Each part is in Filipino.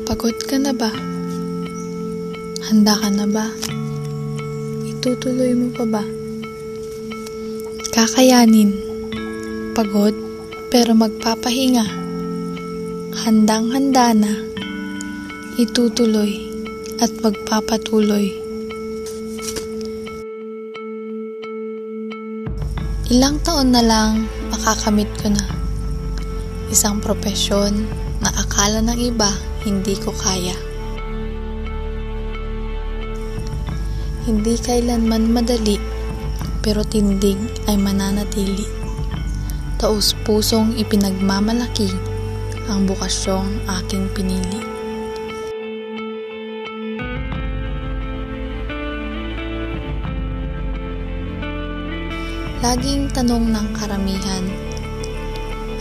Pagod ka na ba? Handa ka na ba? Itutuloy mo pa ba? Kakayanin. Pagod pero magpapahinga. Handang-handa na. Itutuloy at magpapatuloy. Ilang taon na lang makakamit ko na isang propesyon na akala ng iba hindi ko kaya. Hindi kailanman madali, pero tindig ay mananatili. Taus-pusong ipinagmamalaki ang bukasyong aking pinili. Laging tanong ng karamihan,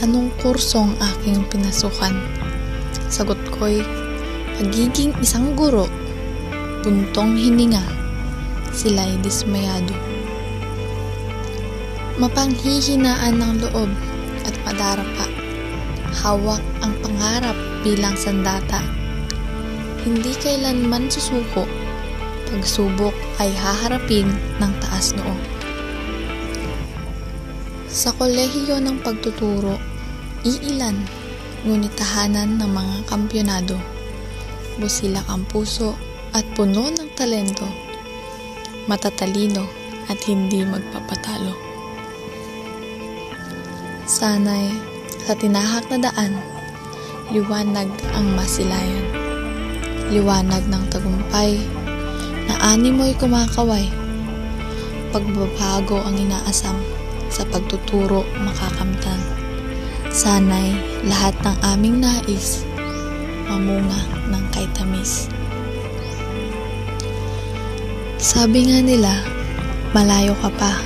anong kursong aking pinasukan? Sagot ko'y, pagiging isang guro. Buntong hininga, sila'y dismayado. Mapanghihinaan ng loob at madarapa. Hawak ang pangarap bilang sandata. Hindi kailanman susuko. Pagsubok ay haharapin ng taas noo. Sa kolehiyo ng pagtuturo, iilan, ngunit tahanan ng mga kampyonado. Busilak ang puso at puno ng talento. Matatalino at hindi magpapatalo. Sana'y sa tinahak na daan, liwanag ang masilayan. Liwanag ng tagumpay na animo'y kumakaway. Pagbabago ang inaasam, sa pagtuturo makakamtan. Sana'y lahat ng aming nais mamunga ng kay tamis. Sabi nga nila, malayo ka pa,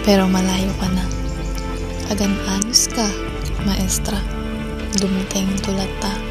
pero malayo ka na. Agan-anos ka, maestra, dumating tulad ta.